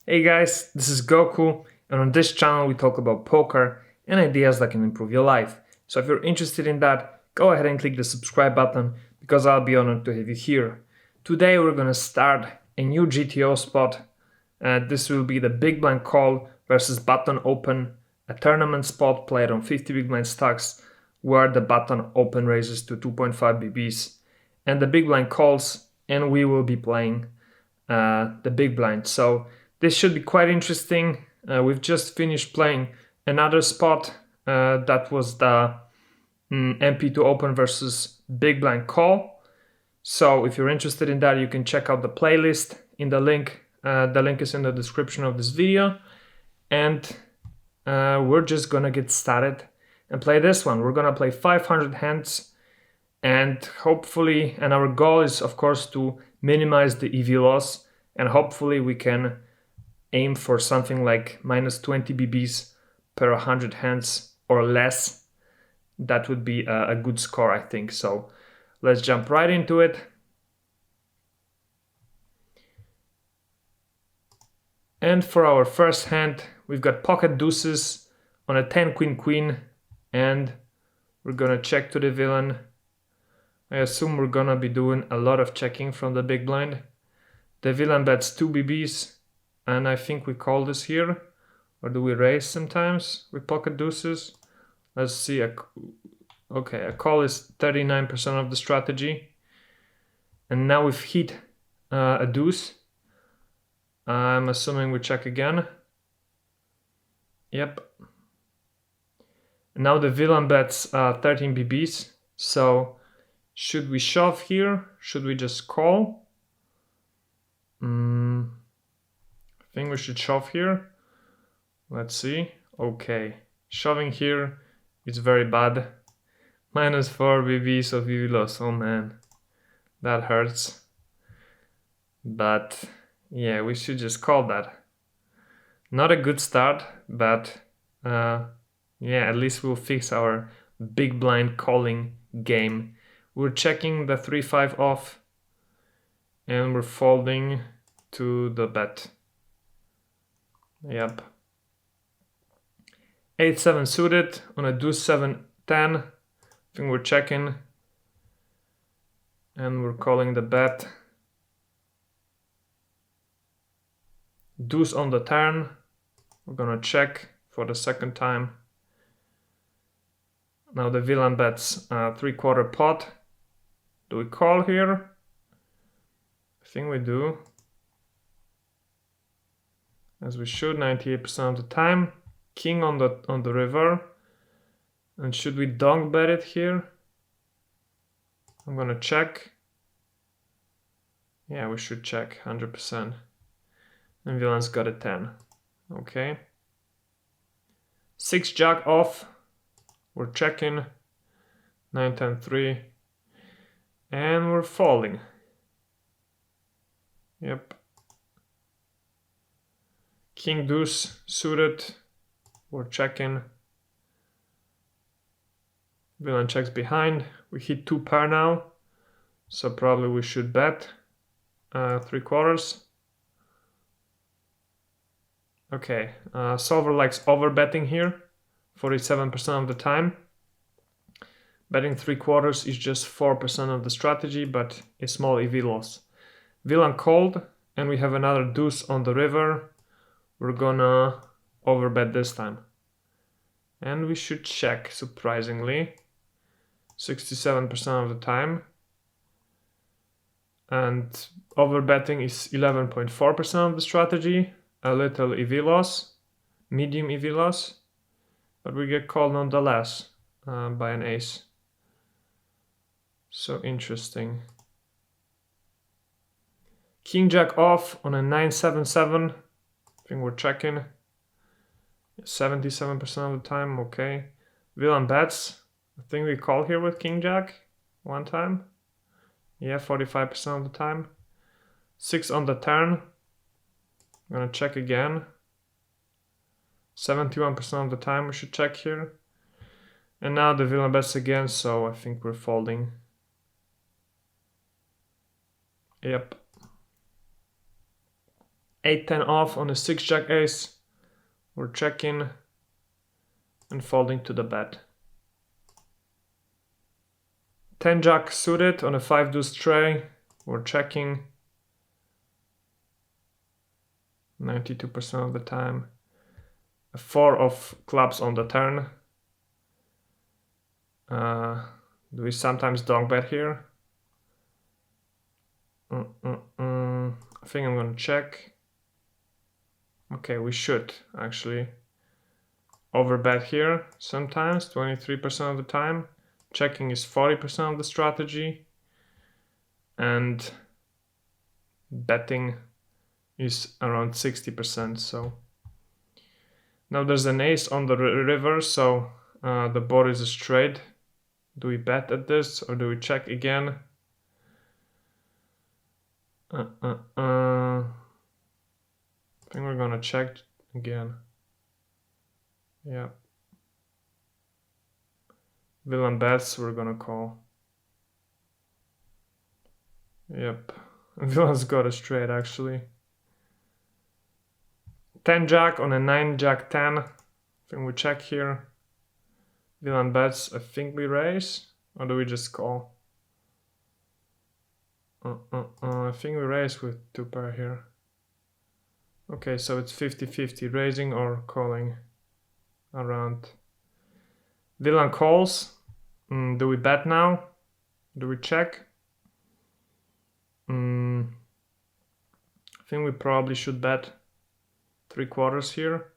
Hey guys, this is Goku, and on this channel we talk about poker and ideas that can improve your life. So if you're interested in that, go ahead and click the subscribe button because I'll be honored to have you here. Today we're gonna start a new GTO spot. This will be the big blind call versus button open, a tournament spot played on 50 big blind stacks where the button open raises to 2.5 BBs and the big blind calls, and we will be playing the big blind. So this should be quite interesting. We've just finished playing another spot that was the MP2 open versus big blind call. So if you're interested in that, you can check out the playlist in the link. The link is in the description of this video. And we're just gonna get started and play this one. We're gonna play 500 hands, and hopefully, and our goal is of course to minimize the EV loss, and hopefully we can aim for something like minus 20 BBs per 100 hands or less. That would be a good score, I think. So let's jump right into it. And for our first hand, we've got pocket deuces on a 10 queen queen, and we're gonna check to the villain. I assume we're gonna be doing a lot of checking from the big blind. The villain bets 2 BBs, and I think we call this here. Or do we raise sometimes with pocket deuces? Let's see. Okay, a call is 39% of the strategy. And now we've hit a deuce. I'm assuming we check again. Yep. Now the villain bets 13 BBs. So should we shove here? Should we just call? I think we should shove here. Let's see. Okay, shoving here is very bad. Minus 4 BBs of EV loss. Oh man, that hurts. But yeah, we should just call that. Not a good start, but yeah, at least we'll fix our big blind calling game. We're checking the 3-5 off, and we're folding to the bet. Yep. 8-7 suited on a deuce 7-10. I think we're checking, and we're calling the bet. Deuce on the turn. We're gonna check for the second time. Now the villain bets 3/4 pot. Do we call here? I think we do, as we should 98% of the time. King on the river. And should we donk bet it here? I'm gonna check. Yeah, we should check 100%. And villain's got a 10. Okay. 6 jack off. We're checking. 9-10-3. And we're folding. Yep. King deuce suited. We're checking. Villain checks behind. We hit 2 pair now, so probably we should bet 3/4. Okay, solver likes over betting here, 47% of the time. Betting 3/4 is just 4% of the strategy, but a small EV loss. Villain called, and we have another deuce on the river. We're gonna overbet this time. And we should check, surprisingly. 67% of the time. And overbetting is 11.4% of the strategy. A little EV loss, medium EV loss. But we get called nonetheless by an ace. So interesting. King jack off on a 9-7-7. I think we're checking. 77% of the time, okay. Villain bets. I think we call here with king jack one time. Yeah, 45% of the time. 6 on the turn. I'm gonna check again. 71% of the time we should check here. And now the villain bets again, so I think we're folding. Yep. 8-10 off on a 6-jack ace. We're checking and folding to the bet. 10-jack suited on a 5-deuce tray. We're checking 92% of the time. A 4 of clubs on the turn. Do we sometimes donk bet here? I think I'm gonna check. Okay, we should actually overbet here sometimes, 23% of the time. Checking is 40% of the strategy. And betting is around 60%. So now there's an ace on the river, so the board is a straight. Do we bet at this or do we check again? I think we're gonna check again. Yeah. Villain bets, we're gonna call. Yep. Villain's got a straight actually. 10-jack on a 9-jack 10. I think we check here. Villain bets, I think we raise. Or do we just call? I think we raise with 2 pair here. Okay, so it's 50-50, raising or calling around. Villain calls. Do we bet now? Do we check? I think we probably should bet 3/4 here.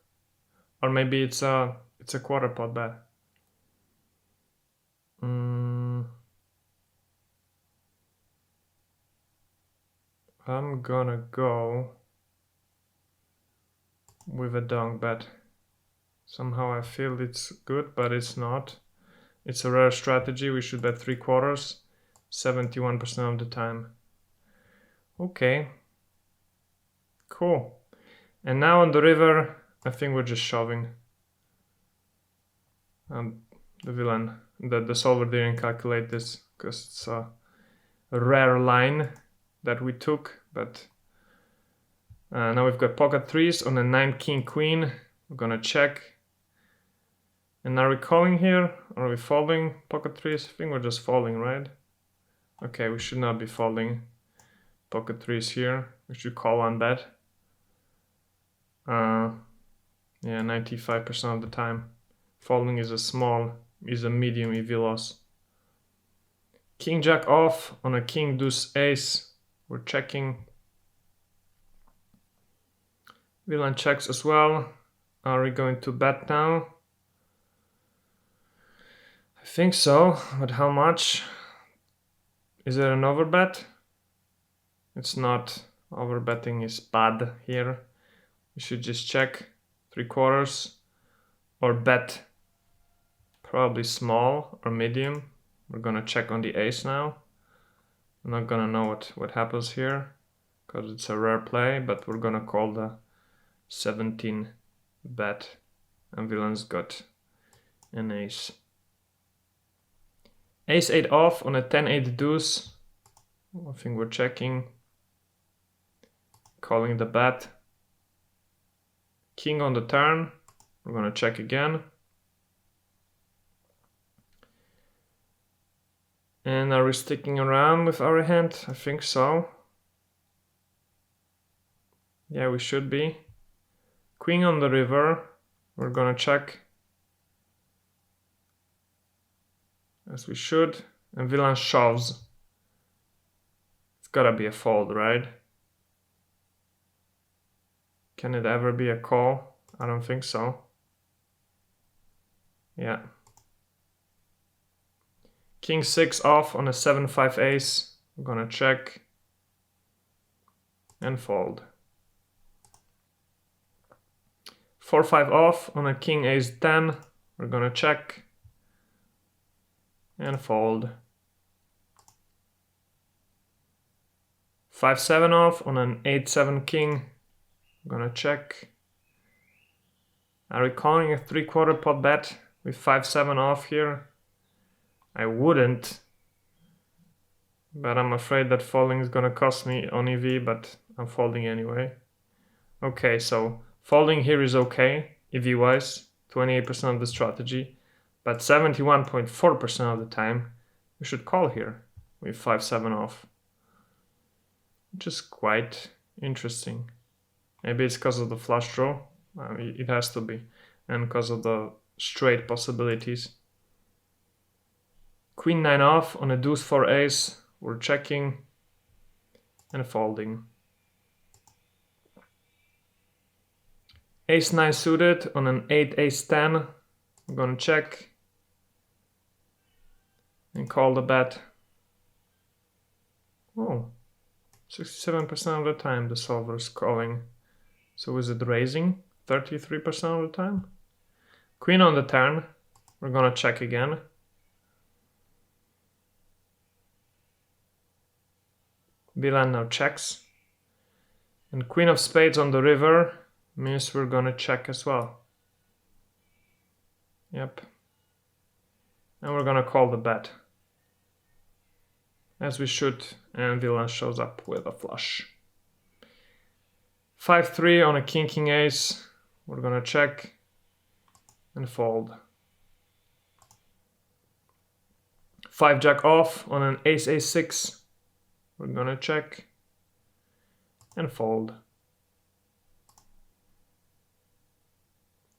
Or maybe it's a quarter pot bet. I'm gonna go with a donk bet. Somehow I feel it's good, but it's not. It's a rare strategy. We should bet 3/4, 71% of the time. Okay. Cool. And now on the river, I think we're just shoving. The villain, the solver didn't calculate this because it's a rare line that we took, but now we've got pocket threes on a 9-king queen. We're gonna check. And are we calling here? Or are we folding pocket threes? I think we're just folding, right? Okay, we should not be folding pocket threes here. We should call one bet. Yeah, 95% of the time. Folding is a medium EV loss. King jack off on a king deuce ace. We're checking. Villain checks as well. Are we going to bet now? I think so, but how much? Is it an overbet? It's not. Overbetting is bad here. We should just check 3/4 or bet probably small or medium. We're gonna check on the ace now. I'm not gonna know what happens here because it's a rare play, but we're gonna call the 17 bet and villain's got an ace. Ace 8 off on a 10-8 deuce. I think we're checking. Calling the bet. King on the turn. We're gonna check again. And are we sticking around with our hand? I think so. Yeah, we should be. Queen on the river. We're gonna check. As we should. And villain shoves. It's gotta be a fold, right? Can it ever be a call? I don't think so. Yeah. King 6 off on a 7-5 ace. I'm gonna check. And fold. 4-5 off on a king ace 10. We're gonna check. And fold. 5-7 off on an 8-7 king. I'm gonna check. Are we calling a 3/4 pot bet with 5-7 off here? I wouldn't. But I'm afraid that folding is gonna cost me on EV, but I'm folding anyway. Okay, so folding here is okay, EV-wise, 28% of the strategy, but 71.4% of the time we should call here with 5-7 off, which is quite interesting. Maybe it's because of the flush draw, it has to be, and because of the straight possibilities. Queen 9 off on a deuce 4 ace, we're checking and folding. Ace 9 suited on an 8 ace 10, I'm gonna check and call the bet. Oh, 67% of the time the solver is calling. So is it raising 33% of the time? Queen on the turn, we're gonna check again. Villain now checks. And Queen of Spades on the river means we're gonna check as well. Yep. And we're gonna call the bet. As we should, and villain shows up with a flush. 5-3 on a king ace, we're gonna check and fold. 5 jack off on an ace a6, we're gonna check and fold.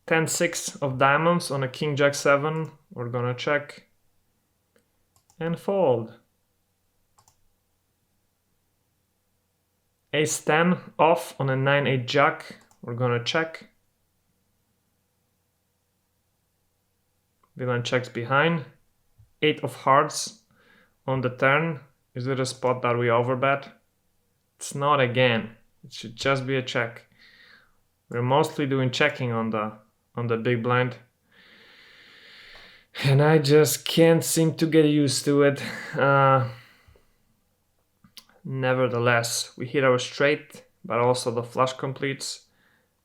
10-6 of diamonds on a king jack 7, we're gonna check and fold. Ace 10 off on a 9-8 jack, we're gonna check. Villain checks behind. 8 of hearts on the turn. Is it a spot that we overbet? It's not again. It should just be a check. We're mostly doing checking on the big blind. And I just can't seem to get used to it. Nevertheless, we hit our straight, but also the flush completes.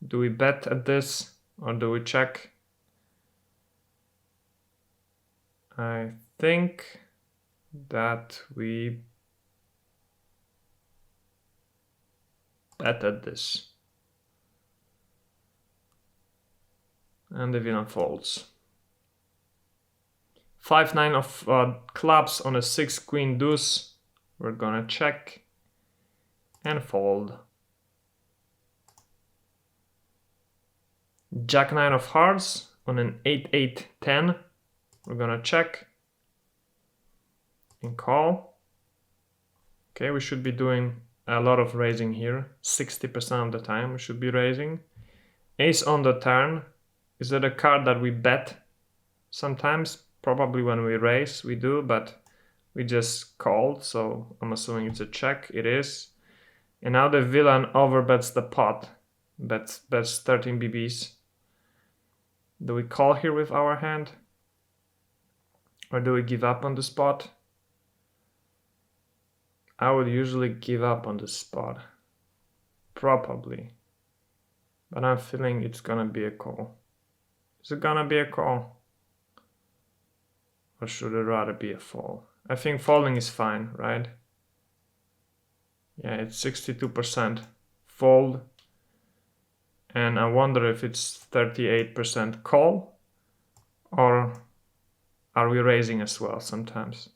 Do we bet at this or do we check? I think that we bet at this. And the villain folds. 5-9 of clubs on a 6 queen deuce. We're gonna check and fold. Jack 9 of hearts on an 8-8 10. We're gonna check and call. Okay, we should be doing a lot of raising here. 60% of the time we should be raising. Ace on the turn. Is it a card that we bet? Sometimes, probably when we raise we do, but we just called, so I'm assuming it's a check. It is. And now the villain overbets the pot. Bets 13 BBs. Do we call here with our hand? Or do we give up on the spot? I would usually give up on the spot. Probably. But I'm feeling it's gonna be a call. Is it gonna be a call? Or should it rather be a fold? I think folding is fine, right? Yeah, it's 62% fold. And I wonder if it's 38% call, or are we raising as well sometimes?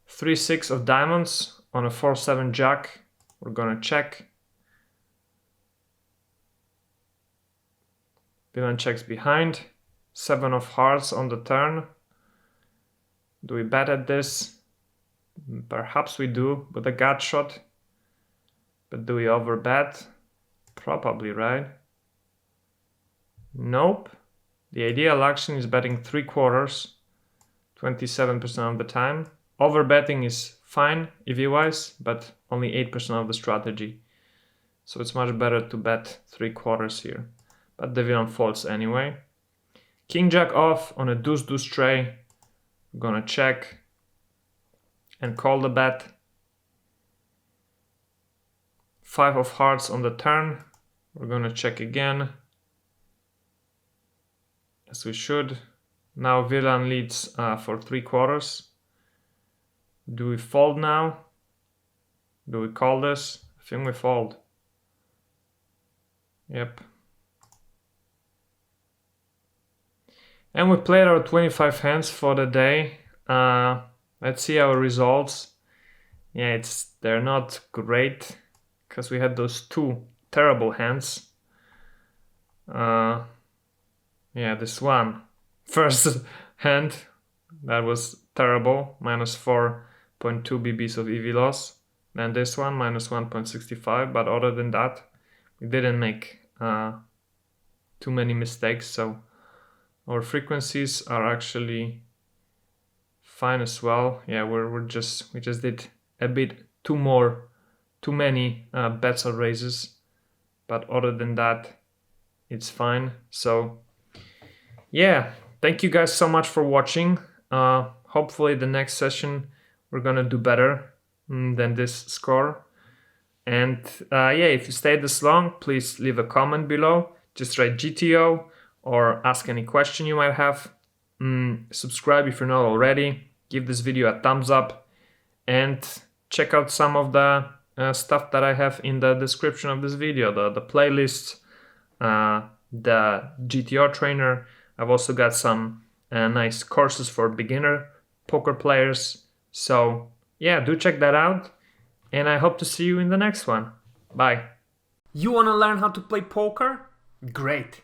3-6 of diamonds on a 4-7 jack. We're gonna check. Villain checks behind. 7 of hearts on the turn. Do we bet at this? Perhaps we do with a gut shot. But do we overbet? Probably, right? Nope. The ideal action is betting 3/4, 27% of the time. Overbetting is fine EV-wise, but only 8% of the strategy. So it's much better to bet 3/4 here. But the villain folds anyway. King jack off on a deuce tray. We're gonna check and call the bet. 5 of hearts on the turn. We're gonna check again, as we should. Now villain leads for 3/4. Do we fold now? Do we call this? I I think we fold. Yep. And we played our 25 hands for the day. Let's see our results. Yeah, they're not great because we had those two terrible hands. Yeah, this one. First hand, that was terrible. Minus 4.2 BBs of EV loss. Then this one, minus 1.65. But other than that, we didn't make too many mistakes. So our frequencies are actually fine as well. Yeah, we just did a bit too many bets or raises, but other than that, it's fine. So yeah, thank you guys so much for watching. Hopefully the next session we're gonna do better than this score. And yeah, if you stayed this long, please leave a comment below. Just write GTO or ask any question you might have. Subscribe if you're not already. Give this video a thumbs up and check out some of the stuff that I have in the description of this video. The playlist, the GTO trainer. I've also got some nice courses for beginner poker players. So yeah, do check that out. And I hope to see you in the next one. Bye. You want to learn how to play poker? Great.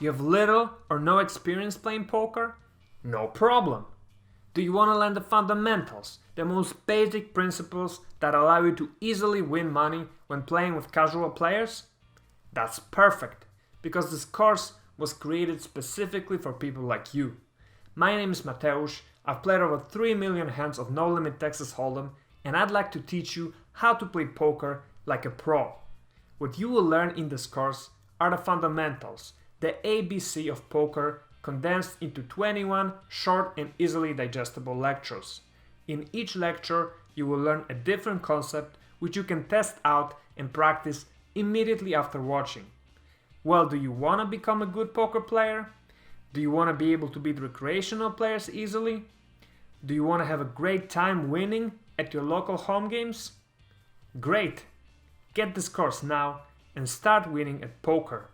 You have little or no experience playing poker? No problem. Do you want to learn the fundamentals, the most basic principles that allow you to easily win money when playing with casual players? That's perfect, because this course was created specifically for people like you. My name is Mateusz, I've played over 3 million hands of No Limit Texas Hold'em, and I'd like to teach you how to play poker like a pro. What you will learn in this course are the fundamentals, the ABC of poker, condensed into 21 short and easily digestible lectures. In each lecture, you will learn a different concept which you can test out and practice immediately after watching. Well, do you want to become a good poker player? Do you want to be able to beat recreational players easily? Do you want to have a great time winning at your local home games? Great! Get this course now and start winning at poker.